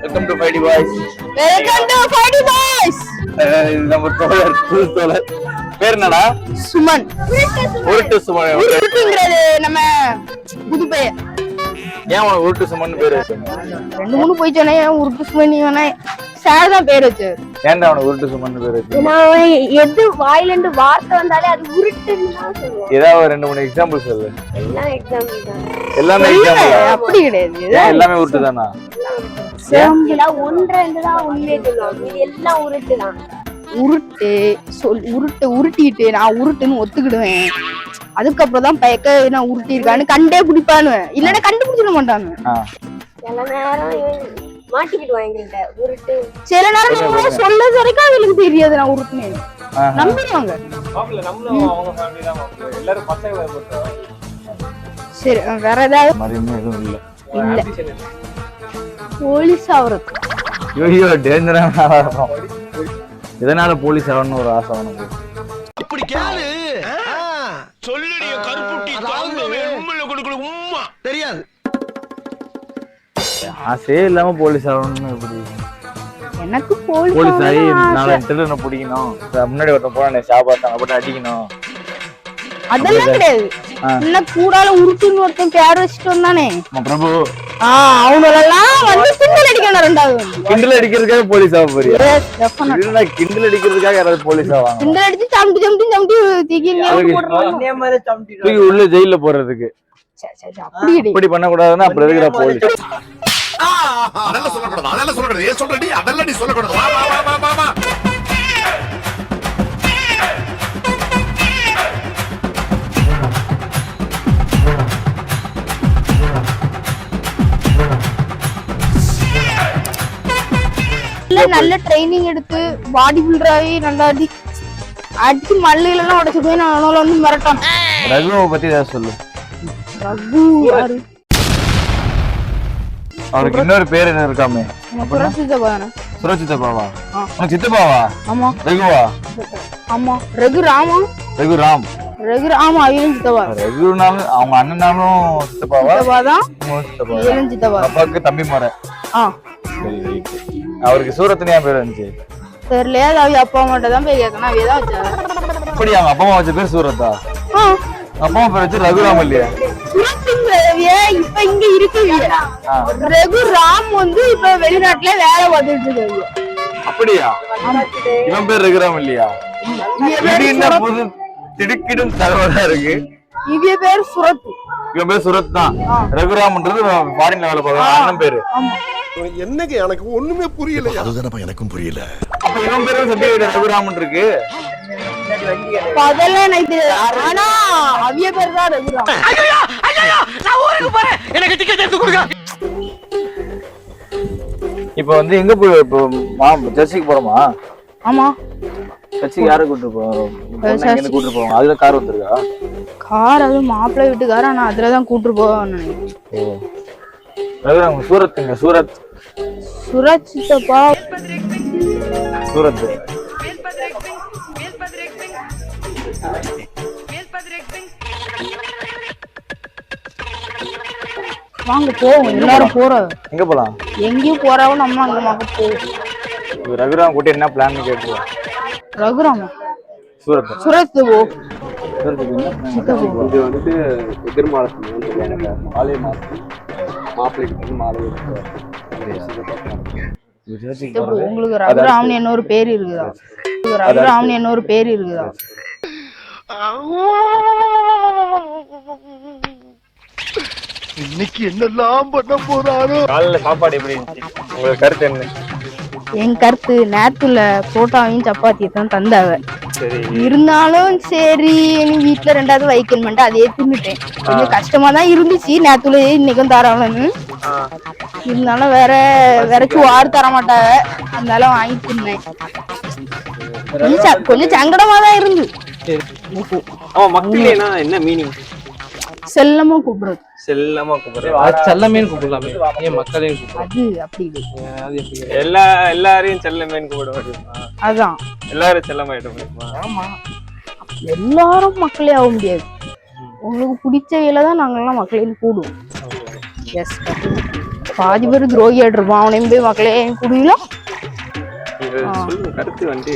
Welcome to ஃபைடி boys. Welcome to ஃபைடி boys. நம்ம தோழர் புது தோழர் பேர் என்னடா? சுமன். உருட்டு சுமன். உருட்டுங்கிறது நம்ம புது பெயர். ஏன் உனக்கு உருட்டு சுமன் பேர் வச்சீங்க? ரெண்டு மூணு போய் சொன்னே உருட்டு சுமன் நீ சார் தான் பேர் வச்சு. ஏன்டா உனக்கு உருட்டு சுமன் பேர் வச்சீங்க? நான் எது வாயில இருந்து வார்த்தை வந்தாலே அது உருட்டுன்னு தான் சொல்லுவேன். ஏதாவது ரெண்டு மூணு எக்ஸாம்பிள் சொல்லு. எல்லாம் எக்ஸாம்பிள் தான். எல்லாமே எக்ஸாம்பிள். அப்படி கிடையாது. எல்லாமே உருட்டு தானா? ஒன்று ரெண்டு தான் உண்மையை சொல்லுவாங்க. இது எல்லாம் உருட்டு தான். உருட்டிட்டு நான் உருட்டுன்னு ஒத்துக்கிடுவேன். அதுக்கப்புறம் தான் பயக்க நான் உருட்டி இருக்கான்னு கண்டே பிடிப்பானு. இல்லன்னா கண்டுபிடிச்சிட மாட்டாங்க. சில நேரம் மாட்டிக்கிட்டு வாங்கிட்ட உருட்டு. சில நேரம் சொல்ல வரைக்கும் அவங்களுக்கு தெரியாது நான் உருட்டுனேன். நம்பிடுவாங்க. சரி வேற ஏதாவது இல்ல போலீஸ் ஆவறது. ஐயோ டேஞ்சரான ஆரம்பம். இதனால போலீஸ் ஆகணும்னு ஒரு ஆசை உனக்கு? அப்படி கேளு. சொல்லுடிய கருப்புட்டி தாங்கவே உம்மல கொடுக்கல உம்மா தெரியாது. ஆசையே இல்லாம போலீஸ் ஆகணும்னு எப்படி? எனக்கு போலீஸ் ஆகி நாளை திருடனை பிடிக்கணும். முன்னாடி ஒருத்தன் போன சாப்பாட்டாங்க போட்டு அடிக்கணும். அதெல்லாம் கிடையாது. என்ன கூடால உருட்டுன்னு ஒருத்தன் பேர் வச்சுட்டு வந்தானே பிரபு. அவங்களெல்லாம் வந்து கிண்டல் அடிக்கணும். ரெண்டாவது கிண்டல் அடிக்கிறதுக்காக போலீஸ் ஆக போறியா? கிண்டல் அடிக்கிறதுக்காக யாராவது போலீஸ் ஆவாங்க? கிண்டல் அடிச்சு சம்டி தூக்கி உள்ள ஜெயில போறதுக்கு அப்படி பண்ண கூடாதுன்னா அப்புறம் இருக்கிற போலீஸ். அதெல்லாம் சொல்லக்கூடாது. அதெல்லாம் சொல்லக்கூடாது. ஏன் சொல்றடி? அதெல்லாம் நீ சொல்லக்கூடாது. வா வா வா வா வா. நல்ல ட்ரைனிங் எடுத்து பாடி பில்டராகி நல்லா அடிச்சு மல்லையில எல்லாம் உடைச்சுடுவேன். நான் வந்து மிரட்டான். ரகுவை பத்தி ஏதாவது சொல்லு. ரகு யாரு? அவருக்கு இன்னொரு பேர் என்ன இருக்காமே? சுரச்சித்தப்பாவா? சித்தப்பாவா? ஆமா. ரகுவா? ஆமா. ரகு ராமா? ரகு ராம். ரகு ஆமா. அவரும் சித்தப்பா. ரகுனாலும் அவங்க அண்ணனாலும் சித்தப்பாவா? சித்தப்பாதான். அவரும் சித்தப்பா. அப்பாவுக்கு தம்பி முறை. அவருக்கு சூரத்னு ஏன் பேர் வந்துச்சு? தெரியலையா? அவ அப்பா அம்மாட்ட தான் போய் கேட்கணும். அவ தான் வச்சா. அப்படி அவங்க அப்பா அம்மா வச்ச பேர் சூரத்தா? அப்பா அம்மா பேர் வச்சு ரகுராம் இல்லையா? இப்ப இங்க இருக்கு. ரகுராம் வந்து இப்ப வெளிநாட்டுல வேலை பார்த்துட்டு இருக்காரு. அப்படியா? இவன் பேர் ரகுராம் இல்லையா? புது திடுக்கிடும் தகவலா இருக்கு. இவ பேர் சுரத். இவன் பேர் சுரத் தான். ரகுராம்ன்றது ஃபாரின்ல வேலை பார்க்கற அண்ணன் பேரு. என்னங்க எனக்கு ஒண்ணுமே புரியல. அதுதானப்பா எனக்கும் புரியல. அப்ப இவன் பேரு சர்டிபிகேட் ரகுராமன் இருக்கு. அதெல்லாம் எனக்கு தெரியாது. ஆனா அவிய பேர் தான் ரகுராம். ஐயோ ஐயோ நான் ஊருக்கு போறேன். எனக்கு டிக்கெட் எடுத்து கொடுங்க. இப்போ வந்து எங்க போய் இப்போ ஜெர்சிக்கு போறோமா? ஆமா. ஜெர்சிக்கு யாரை கூட்டிட்டு போறோம்? எங்க கூட்டிட்டு போவோம்? அதுல கார் வந்திருக்கா? கார் அது மாப்பிள்ளை வீட்டுக்கார. ஆனா அதுலதான் கூட்டிட்டு போவான்னு நினைக்கிறேன். ஓ ரகுராம். சூரத்துங்க. சூரத். சூரத் சித்தப்பா. சூரத். வாங்க போவோம். எல்லாரும் போறோம். எங்க போலாம்? எங்கேயும் போறாவும் நம்ம அங்க மாக்க போவோம். ரகுராம் கூட்டி என்ன பிளான் கேட்டுருவோம். ரகுராமா? சூரத். சூரத் போ. இது வந்துட்டு எதிர்மாலத்துல மாலை மாசம் மாப்பிள்ளைக்கு மாலை. உங்களுக்கு ரகுராம்னு இன்னொரு பேர் இருக்குதா? ரகுராம்னு இன்னொரு பேர் இருக்குதா? இன்னைக்கு என்னெல்லாம் பண்ண போறாரோ. காலையில சாப்பாடு எப்படி இருந்துச்சு? உங்களுக்கு கருத்து என்ன? என் கருத்து நேத்துல புரோட்டாவையும் சப்பாத்தியும் தான் தந்தாவ. இருந்தாலும் சரி நீ வீட்டுல ரெண்டாவது வைக்கணும்ட்டு அதே தின்னுட்டேன். கொஞ்சம் கஷ்டமா தான் இருந்துச்சு. நேத்துல இன்னைக்கும் தரவன்னு இருந்தாலும் வேற சுவாறு தர மாட்டாவ. இருந்தாலும் வாங்கி தின்னேன். கொஞ்சம் சங்கடமா தான் இருந்து. மக்களேனா என்ன மீனிங்? செல்லமா கூப்பிடுறது. செல்லமா கூப்பிடுறது. செல்லமேன்னு கூப்பிடலாமே. ஏன் மக்களையும் கூப்பிடுறது? அது அப்படி எல்லாரையும் செல்லமேன்னு கூப்பிட முடியுமா? அதான் எல்லாரும் செல்லமாயிட முடியுமா? ஆமா. எல்லாரும் மக்களே ஆக முடியாது. உங்களுக்கு பிடிச்ச வேலை தான் நாங்கெல்லாம் மக்களையும் கூடுவோம். எஸ். பாதி பேர் துரோகியாட்டு இருப்பான். அவனையும் போய் மக்களே குடுங்களா. கருத்து வந்து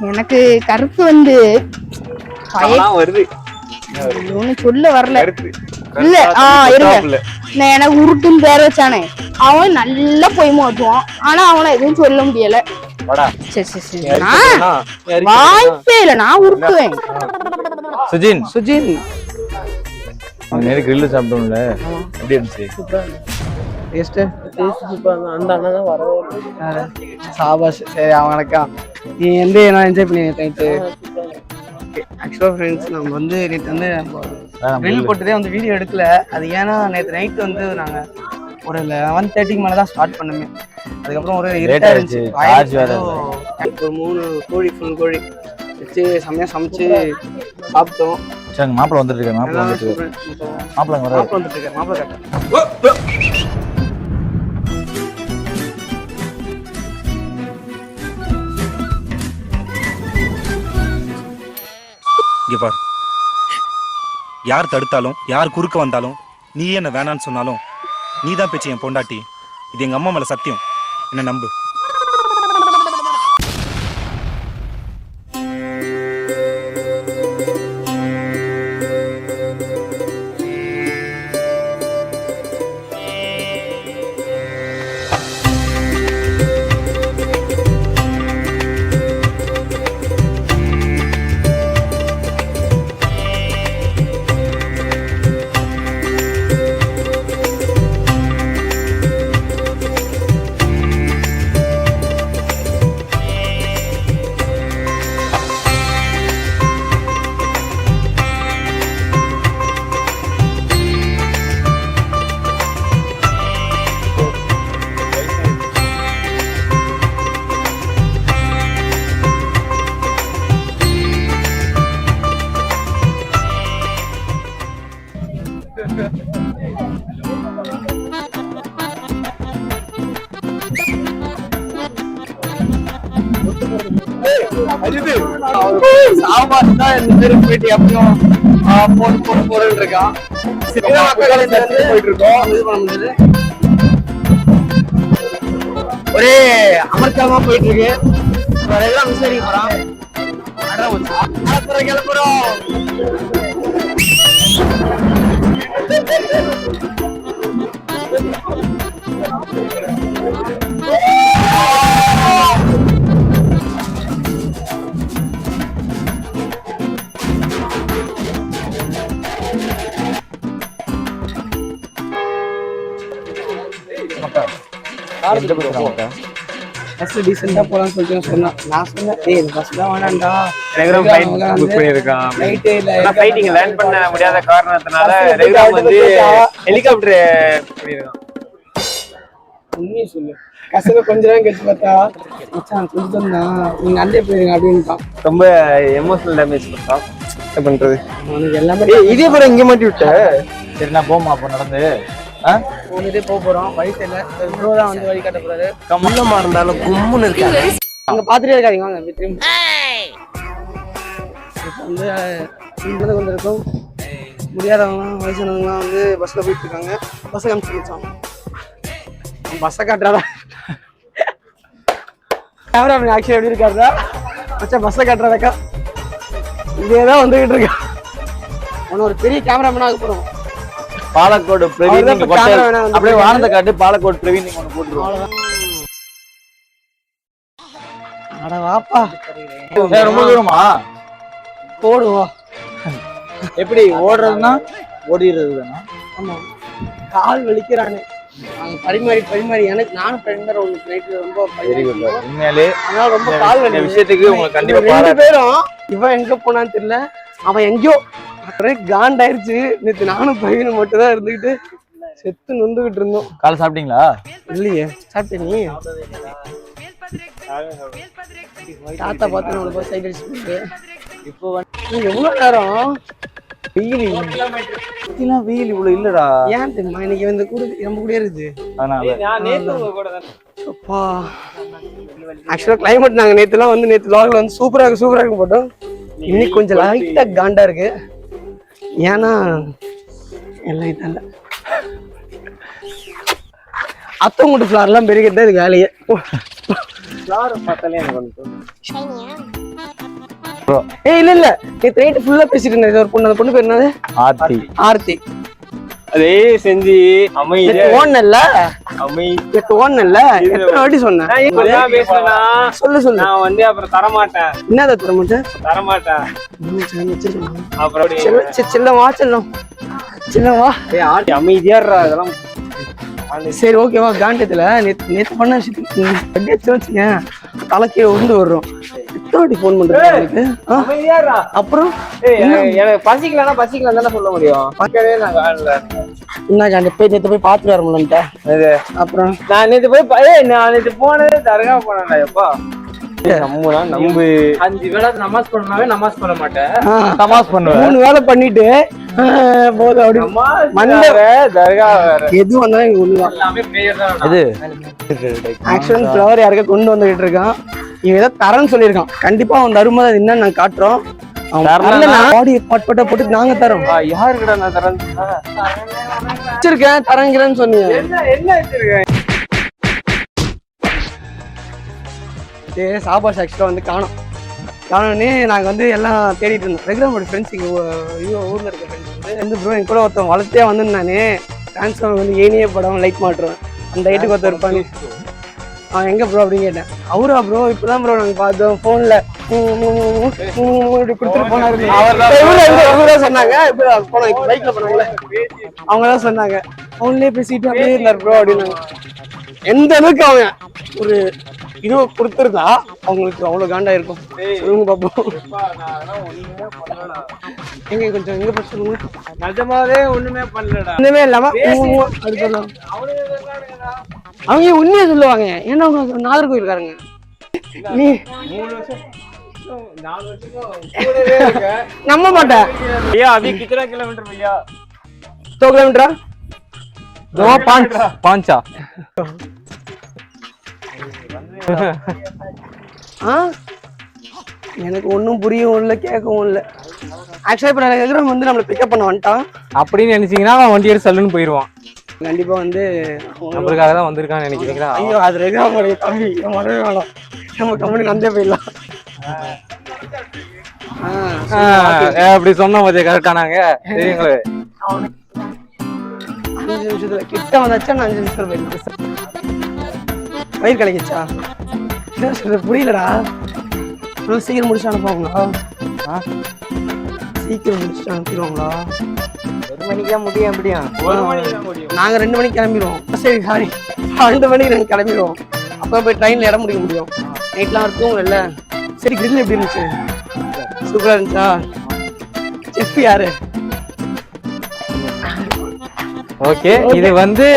எனக்கு கருத்து வந்து வருது ஒண்ணு சொல்ல வரல. கருத்து இல்ல இருங்க, நான் எனக்கு உருட்டுன்னு பேர் வச்சானே அவன் நல்லா போய் மாட்டுவான். ஆனா அவனை எதுவும் சொல்ல முடியல. சரி வாய்ப்பே இல்ல, நான் உருட்டுவேன். சுஜின் சுஜின் நேரு கிரில் சாப்பிட்டோம்ல, எப்படி இருந்துச்சு? Taste super. அந்த அண்ணா தான் வரவே சாபாஷ். சரி அவனுக்கா நீ எந்த நான் என்ஜாய் பண்ணி நைட்டு. ஆக்சுவலாக ஃப்ரெண்ட்ஸ் நம்ம வந்து நேற்று வந்து grill போட்டதே வந்து வீடியோ எடுக்கல. அது ஏன்னா நேற்று நைட்டு வந்து நாங்கள் ஒரு 11:30 மேலே தான் ஸ்டார்ட் பண்ணுமே. அதுக்கப்புறம் ஒரு இருட்டாக இருந்துச்சு. ஒரு 3 கோழி ஃபுல் கோழி வச்சு செம்மையாக சமைச்சு சாப்பிட்டோம். சரி மாப்பிள்ள வந்துட்டு இருக்காரு. மாப்பிள்ள வந்துட்டு இருக்காரு. மாப்பிள்ள கரெக்டாக இங்க பார், யார் தடுத்தாலும் யார் குறுக்க வந்தாலும் நீ என்ன வேணான்னு சொன்னாலும் நீ தான் பேச்சு என் பொண்டாட்டி. இது எங்க அம்மா மேல சத்தியம், என்ன நம்பு. சாம்பார் தான் இந்த பேரு போயிட்டு எப்பயும் போட்டு இருக்கான். போயிட்டு இருக்கோம். இது பண்ண முடியாது, ஒரே அமர்க்கமா போயிட்டு இருக்கு. மிஸ் அடிக்க போறான். கிளம்புறோம். ஃபர்ஸ்ட் டீசெண்டா போலாம்னு சொல்லிட்டு சொன்னான். நான் சொன்னேன் ஏய் ஃபர்ஸ்ட்லாம் வேணாம்டா. ரெகுலர் ஃப்ளைட் புக் பண்ணிருக்கான். நைட்டே இல்ல ஃப்ளைட்டிங் லேண்ட் பண்ண முடியாத காரணத்தினால ரெகுலர் வந்து ஹெலிகாப்டர் பண்ணிருக்கான். உண்மையை சொல்லு. கசல கொஞ்ச நேரம் கழிச்சு பார்த்தா மச்சான் கொஞ்சம் தான் நீங்க அண்டே போயிருங்க அப்படின்ட்டான். ரொம்ப எமோஷனல் டேமேஜ் பண்ணான். என்ன பண்றது? அவனுக்கு எல்லாமே இதே போல இங்க மாட்டி விட்ட. சரி நான் போமா அப்போ நடந்து போனதே போறோம். வழி தெரியல, ப்ரோ தான் வந்து வழி காட்ட போறாரு. கம்மலமா இருந்தாலும் கும்முன்னு இருக்காங்க. அங்க பாத்துட்டே இருக்காதீங்க, வாங்க திரும்பி. வந்து இங்கிருந்து வந்திருக்கோம். முடியாதவங்களாம் வயசானவங்களாம் வந்து பஸ்ல போயிட்டு இருக்காங்க. பஸ்ஸை காமிச்சு வச்சோம். பஸ்ஸை காட்டுறாரா கேமரா ஆக்சுவலி எப்படி இருக்காருடா மச்சா? பஸ்ஸை காட்டுறாக்கா இதேதான் வந்துகிட்டு இருக்கா. அவன ஒரு பெரிய கேமராமேனா ஆக போறோம். பாலக்கோடு பிரவீன் அப்படியே வானத்தை காட்டு. பாலக்கோடு பிரவீன் ஒன்று போட்டுருவோம். அட வாப்பா, ரொம்ப தூரமா போடுவோம். எப்படி ஓடுறதுன்னா ஓடிடுறது தானே? ஆமா, கால் வலிக்கிறானு பரிமாறி எனக்கு நானும் ஃப்ரெண்ட் ஒன்று நைட்ல ரொம்ப உண்மையாலே அதனால ரொம்ப கால் வலி. விஷயத்துக்கு உங்களுக்கு கண்டிப்பா 2 பேரும் இவன் எங்க போனான்னு தெரியல, அவன் எங்கேயோ காண்டாயிருச்சு. நேற்று நானும் பையனும் மட்டும் தான் இருந்துகிட்டு செத்து நொந்துகிட்டு இருந்தோம். காலை சாப்பிட்டீங்களா? இல்லையே, சாப்பிட்டே நீ? தாத்தா பார்த்து நம்மளுக்கு சைக்கிள் அடிச்சுட்டு இப்போ எவ்வளவு நேரம் வெயில் இவ்வளவு இல்லடா. ஏன் தெரியுமா? இன்னைக்கு வந்து கூட நம்ம கூட இருக்குது. ஆக்சுவலா கிளைமேட் நாங்க நேத்துலாம் வந்து நேத்து லாக்ல வந்து சூப்பரா இருக்கு போட்டோம். இன்னைக்கு கொஞ்சம் லைட்டா காண்டா இருக்கு. ஏன்னா எல்லாம் இதல்ல அத்தை மூட்டு ஃபிளார் எல்லாம் பெருகிறது இது வேலையே. ஃப்ளார் பார்த்தாலே எனக்கு வந்து ஏய் இல்ல இல்ல நேத்து நைட்டு ஃபுல்லா பேசிட்டு இருந்தேன். ஒரு பொண்ணு, அந்த பொண்ணு பேர் என்னது? ஆர்த்தி. ஆர்த்தி. அதே செஞ்சு அமைதியா ஓடனல்ல அமைதி ஓடனல்ல எத்தனை வாட்டி சொன்னேன். பேசுனா சொல்லு சொல்லு. நான் வந்து அப்புறம் தரமாட்டேன் என்னதை தர மாட்டேன்? தரமாட்டேன் அப்புறம் சில்லவா செல்லம் சில்லவா. ஆட்டி அமைதியா அதெல்லாம். சரி ஓகேவா. காண்டத்துல நேத்து பண்ண விஷயத்துக்கு வச்சுங்க தலைக்கே உண்டு வர்றோம். எத்தனை போன் பண்றேன் அமைதியா. அப்புறம் எனக்கு பசிக்கலாம் தானே சொல்ல முடியும். பக்கவே நான் காணல. என்ன காண்டி போய் நேத்து போய் பாத்துட்டு வர முடியல. அப்புறம் நான் நேத்து போனது தர்கா போனேன்டா. எப்பா நம்பு 5 வேளை நமாஸ் பண்ணாவே நமாஸ் பண்ண மாட்டேன். தமாஸ் பண்ணுவேன். 3 வேலை பண்ணிட்டு போதும் அப்படி மண்டை தர்கா எது வந்தாலும் இங்க ஒண்ணுதான். எல்லாமே பிரேயர் தான். இது ஆக்சுவலா ஃப்ளவர் யாருக்கா கொண்டு வந்துகிட்டு இருக்கான். இவன் ஏதோ தரேன்னு சொல்லியிருக்கான். கண்டிப்பா அவன் தரும்போது அது என்னன்னு நாங்க காட்டுறோம். பாடி பட்பட்ட போட்டு நாங்க தரோம். யாருக்குடா நான் தரேன் வச்சிருக்கேன் தரங்கிறேன்னு சொன்னீங்க. என்ன வச்சிருக்கேன்? சாபாஷ் ஆக்சுவலா வந்து காணோன்னே நாங்கள் வந்து எல்லாம் தேடிட்டு இருந்தோம். ரெகுலரோட ஃப்ரெண்ட்ஸ் இங்கே ஊரில் இருக்க ஃப்ரெண்ட்ஸ் வந்து ப்ரோ என் கூட ஒருத்தன் வளர்த்தே வந்து நானே டிரான்ஸ்ஃபார்மர் வந்து ஏனியே படம் லைட் மாட்டுருவேன். அந்த லைட்டுக்கு ஒருத்தர் இருப்பாங்க. அவன் எங்கே ப்ரோ அப்படின்னு கேட்டேன். அவரா ப்ரோ இப்போ தான் ப்ரோ நாங்கள் பார்த்தோம் ஃபோனில் இப்படி கொடுத்துட்டு போனாரு. தான் சொன்னாங்க. இப்போ போனோம் இப்போ பைக்கில் போனாங்களே அவங்க தான் சொன்னாங்க. ஃபோன்லேயே பேசிட்டு அப்படியே இருந்தார் ப்ரோ அப்படின்னாங்க. எந்த அளவுக்கு அவங்க ஒரு இது கொடுத்துருந்தா அவங்களுக்கு அவ்வளோ காண்டா இருக்கும். சொல்லுங்க பாப்போம். எங்க கொஞ்சம் எங்க போய் சொல்லுங்க. நிஜமாவே ஒண்ணுமே பண்ணலடா. ஒண்ணுமே இல்லாம அப்படி சொல்லுவாங்க. அவங்க உண்மையா சொல்லுவாங்க. ஏன்னா அவங்க நாகர்கோயில்காரங்க. நீ 4 வருஷம் நம்ப மாட்டேன். ஐயா अभी कितना किलोमीटर भैया? 2 किलोमीटर 5 எனக்கு ஒன்றும் புரியவும் இல்லை கேட்கவும் இல்லை. ஆக்சுவலா இப்போ நான் எதிரும் வந்து நம்மளை பிக்கப் பண்ண வந்துட்டான் அப்படின்னு நினைச்சீங்கன்னா அவன் வண்டி எடுத்து சல்லுன்னு போயிடுவான். கண்டிப்பா வந்து நம்மளுக்காக தான் வந்திருக்கான்னு நினைக்கிறீங்களா? ஐயோ அது ரெகுலர் தம்பி வரவே வேணாம். நம்ம கம்பெனி வந்தே போயிடலாம். அப்படி சொன்ன போதே கரெக்டானாங்க தெரியுங்களே. 5 நிமிஷத்துல கிட்ட வந்தாச்சா நான் 5 நிமிஷத்துல போயிடலாம். வயிறு கலக்கிச்சா என்ன சொல்ற புரியலடா. சீக்கிரம் முடிச்சு அனுப்புவாங்களா? சீக்கிரம் முடிச்சுட்டு அனுப்பிடுவாங்களா? 1 மணிக்கு தான் முடியும். எப்படியும் 1 மணிக்கு தான் முடியும். நாங்க 2 மணிக்கு கிளம்பிடுவோம். சரி சாரி 2 மணிக்கு நாங்கள் கிளம்பிடுவோம். அப்போ போய் ட்ரெயின்ல இடம் முடிக்க முடியும். நைட்லாம் இருக்கும் இல்லை. சரி கிரில் எப்படி இருந்துச்சு? சூப்பரா இருந்துச்சா? செஃப் யாரு? ஓகே இது வந்து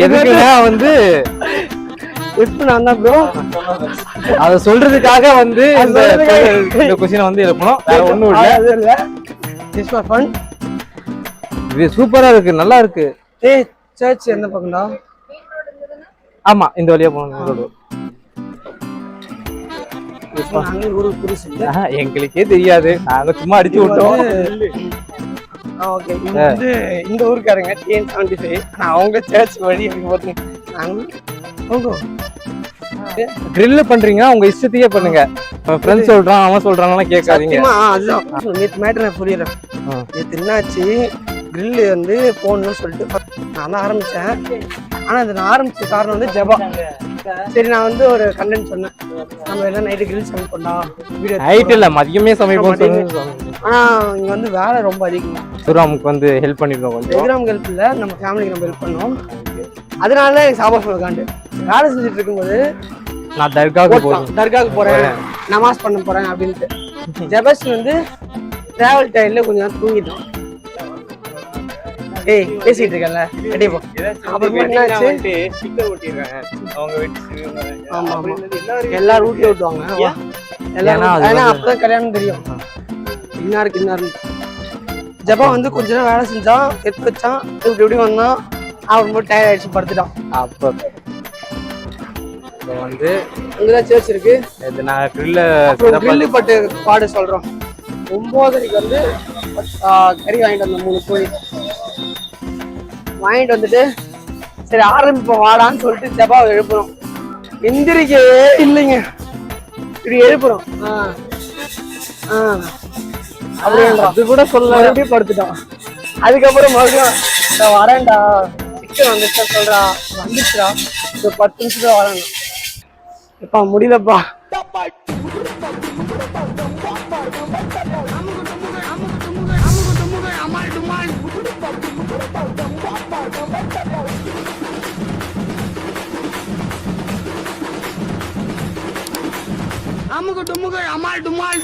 எதுக்குன்னா வந்து செஃப் நான் தான் ப்ரோ. அத சொல்றதுக்காக வந்து இந்த क्वेश्चन வந்து எழுப்பணும். வேற ஒண்ணும் இல்ல. Just for fun. இது சூப்பரா இருக்கு. நல்லா இருக்கு. ஏய் சர்ச் எந்த பக்கம்டா? ஆமா இந்த வழியா போகணும். எங்களுக்கே தெரியாது. நாங்க சும்மா அடிச்சு விட்டோம். ஓகே இது வந்து இந்த ஊருக்காரங்க TN75. அவங்க சர்ச் வழி எனக்கு போட்டு கிரில் பண்றீங்க உங்க இஷ்டத்தையே பண்ணுங்க. ஃப்ரெண்ட்ஸ் சொல்றான் அவன் சொல்றாங்கலாம் கேட்காதீங்க. அதுதான் நேற்று மேட்டர் நான் சொல்லிடுறேன். நேற்று என்னாச்சு கிரில் வந்து போடணும்னு சொல்லிட்டு நான் தான் ஆரம்பிச்சேன். ஆனா அது நான் ஆரம்பிச்ச காரணம் வந்து ஜபா. சரி நான் வந்து ஒரு கண்டென்ட் சொன்னேன். நம்ம எல்லாம் நைட்டு கிரில் சமைப்போம்டா. நைட் இல்ல மதியமே சமைப்போம். ஆனா இங்க வந்து வேலை ரொம்ப அதிகம். சுராமுக்கு வந்து ஹெல்ப் பண்ணிருக்கோம். கொஞ்சம் எக்ஸாம் ஹெல்ப் இல்ல நம்ம ஃபேமிலிக்கு நம்ம ஹெல்ப் பண்ணோம். அதனால எனக்கு சாபாஷ் காண்டு வேலை செஞ்சுட்டு இருக்கும்போது நான் தர்காவுக்கு போறேன் நமாஸ் பண்ண போறேன் அப்படின்ட்டு ஜபஸ் வந்து டிராவல் டைம்ல கொஞ்சம் நேரம் தூங்கிட்டோம். ஏய் பேசிட்டு இருக்கல கண்டிப்பா. அப்புறம் என்னாச்சு ஆமா எல்லாரும் வீட்டுல விட்டுவாங்க. எல்லாரும் அப்பதான் கல்யாணம் தெரியும். இன்னாருக்கு ஜபா வந்து கொஞ்ச நேரம் வேலை செஞ்சான் எடுத்து வச்சான் இப்படி வந்தான். அவன் ரொம்ப டயர்ட் ஆயிடுச்சு படுத்துட்டான். அப்ப வந்து அங்கதான் சர்ச் இருக்கு. நான் கிரில்லு பட்டு பாடு சொல்றோம். 9:30 வந்து கறி வாங்கிட்டு வந்தோம். 3 கோழி வாங்கிட்டு வந்துட்டு சரி ஆரம்பிப்போம் வாடான்னு சொல்லிட்டு ஜபாவை எழுப்புறோம். எந்திரிக்கவே இல்லைங்க. இப்படி எழுப்புறோம். அப்படியே அது கூட சொல்ல மறுபடியும் படுத்துட்டோம். அதுக்கப்புறம் மறுபடியும் நான் வரேன்டா, சிக்கன் வந்துச்சா சொல்றா, வந்துச்சுடா, ஒரு 10 நிமிஷத்துல வரேன். எப்பா முடியலப்பா. அமுக டுமுக அமால் டுமால்